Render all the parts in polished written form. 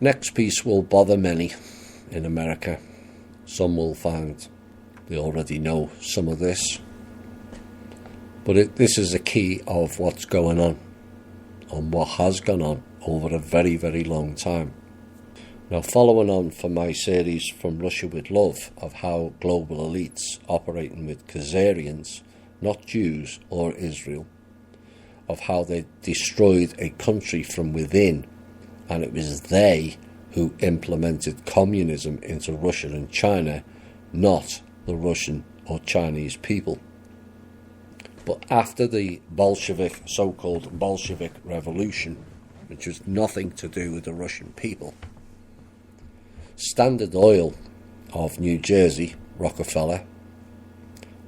Next piece will bother many in America. Some will find they already know some of this. But this is a key of what's going on and what has gone on over a very, very long time. Now, following on from my series From Russia with Love of how global elites operating with Khazarians, not Jews or Israel, of how they destroyed a country from within, and it was they who implemented communism into Russia and China, not the Russian or Chinese people. But after the Bolshevik, so-called Bolshevik Revolution, which was nothing to do with the Russian people, Standard Oil of New Jersey, Rockefeller,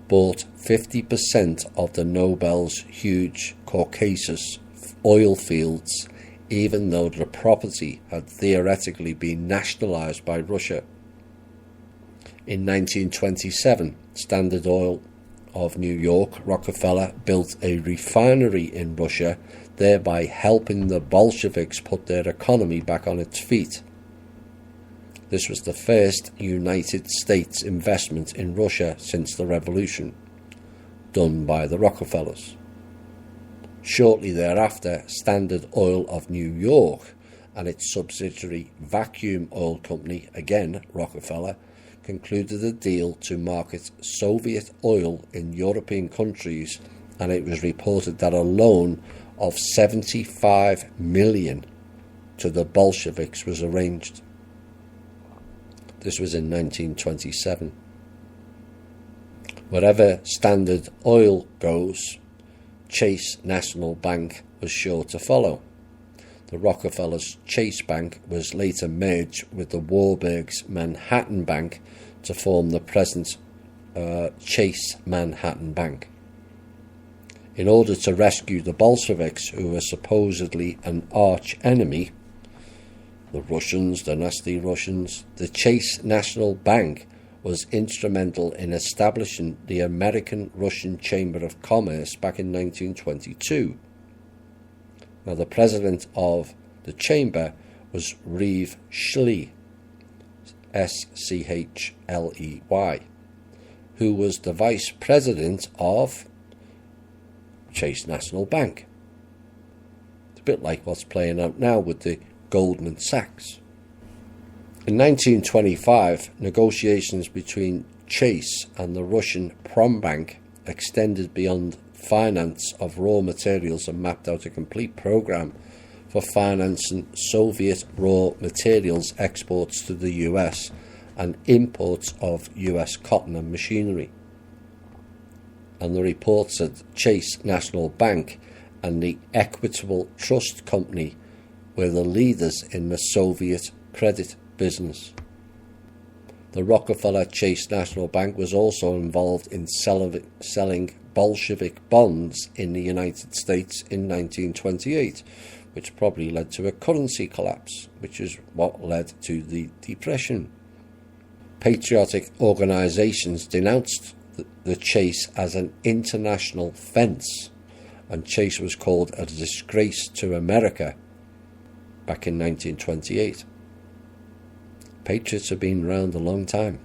bought 50% of the Nobel's huge Caucasus oil fields, even though the property had theoretically been nationalized by Russia. In 1927, Standard Oil of New York, Rockefeller, built a refinery in Russia, thereby helping the Bolsheviks put their economy back on its feet. This was the first United States investment in Russia since the revolution, done by the Rockefellers. Shortly thereafter, Standard Oil of New York and its subsidiary Vacuum Oil Company, again Rockefeller, concluded a deal to market Soviet oil in European countries, and it was reported that a loan of $75 million to the Bolsheviks was arranged. This was in 1927. Wherever Standard Oil goes, Chase National Bank was sure to follow. The Rockefellers' Chase Bank was later merged with the Warburg's Manhattan Bank to form the present Chase Manhattan Bank. In order to rescue the Bolsheviks, who were supposedly an arch enemy, the Russians, the nasty Russians, the Chase National Bank was instrumental in establishing the American-Russian Chamber of Commerce back in 1922. Now, the president of the chamber was Reeve Schley, S-C-H-L-E-Y, who was the vice president of Chase National Bank. It's a bit like what's playing out now with the Goldman Sachs. In 1925, negotiations between Chase and the Russian Prombank extended beyond finance of raw materials and mapped out a complete program for financing Soviet raw materials exports to the US and imports of US cotton and machinery. And the reports that Chase National Bank and the Equitable Trust Company were the leaders in the Soviet credit business. The Rockefeller Chase National Bank was also involved in selling Bolshevik bonds in the United States in 1928, which probably led to a currency collapse, which is what led to the Depression. Patriotic organizations denounced the Chase as an international fence, and Chase was called a disgrace to America back in 1928. Patriots have been around a long time.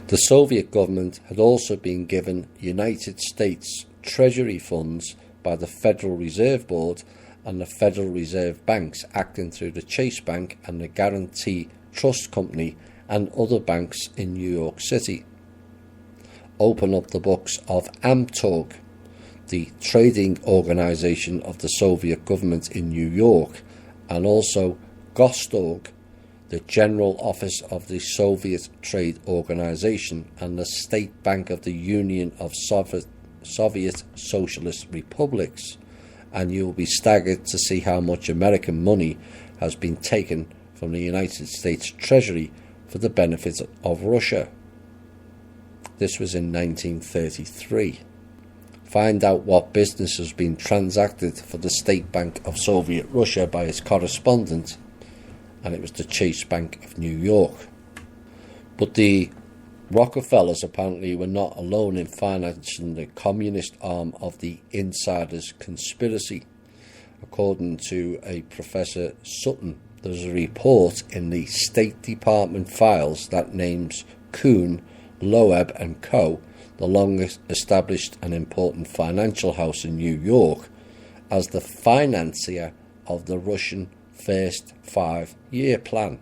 The Soviet government had also been given United States Treasury funds by the Federal Reserve Board and the Federal Reserve Banks, acting through the Chase Bank and the Guarantee Trust Company and other banks in New York City. Open up the books of Amtorg, the trading organization of the Soviet government in New York, and also Gostorg, the General Office of the Soviet Trade Organization and the State Bank of the Union of Soviet Socialist Republics, and you'll be staggered to see how much American money has been taken from the United States Treasury for the benefit of Russia. This was in 1933. Find out what business has been transacted for the State Bank of Soviet Russia by its correspondent, and it was the Chase Bank of New York. But the Rockefellers apparently were not alone in financing the communist arm of the insiders' conspiracy. According to a Professor Sutton there's a report in the State Department files that names Kuhn, Loeb and Co., the longest established and important financial house in New York, as the financier of the Russian First 5-Year Plan.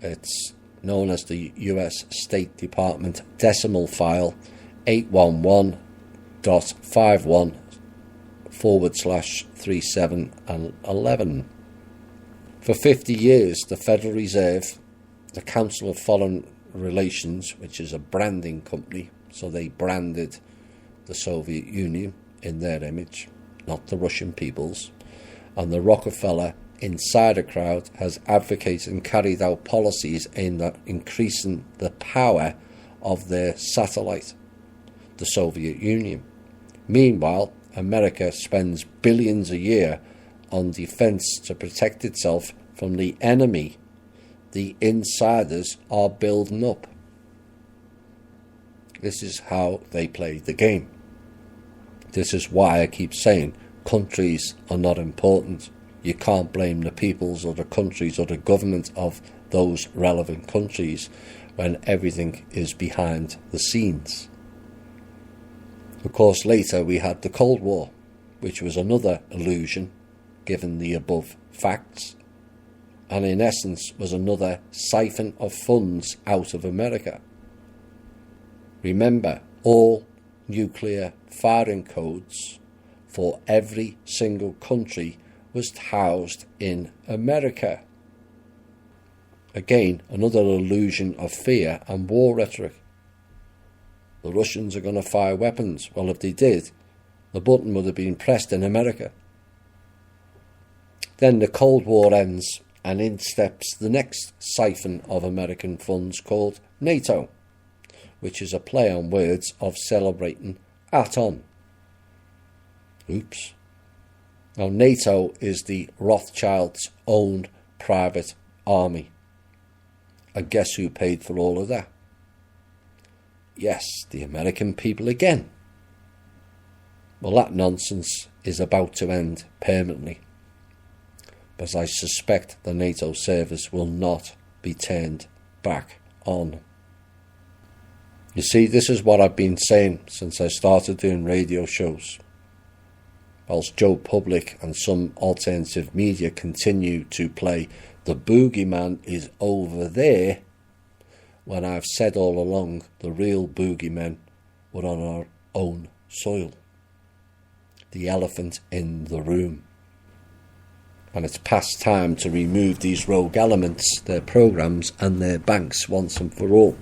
It's known as the US State Department decimal file 811.51/37 and 11. For 50 years, the Federal Reserve, the Council of Foreign Relations, which is a branding company, so they branded the Soviet Union in their image, not the Russian people's, and the Rockefeller insider crowd has advocated and carried out policies aimed at increasing the power of their satellite, the Soviet Union. Meanwhile, America spends billions a year on defense to protect itself from the enemy the insiders are building up. This is how they play the game. This is why I keep saying countries are not important. You can't blame the peoples or the countries or the government of those relevant countries when everything is behind the scenes. Of course, later we had the Cold War, which was another illusion given the above facts, and in essence was another siphon of funds out of America. Remember, all nuclear firing codes for every single country was housed in America. Again, another illusion of fear and war rhetoric. The Russians are going to fire weapons. Well, if they did, the button would have been pressed in America. Then the Cold War ends, and in steps the next siphon of American funds called NATO, which is a play on words of celebrating Atom. Oops. Now, NATO is the Rothschilds' own private army. And guess who paid for all of that? Yes, the American people again. Well, that nonsense is about to end permanently, but I suspect the NATO service will not be turned back on. You see, this is what I've been saying since I started doing radio shows. Whilst Joe Public and some alternative media continue to play the boogeyman is over there, when I've said all along the real boogeymen were on our own soil. The elephant in the room. And it's past time to remove these rogue elements, their programs and their banks once and for all.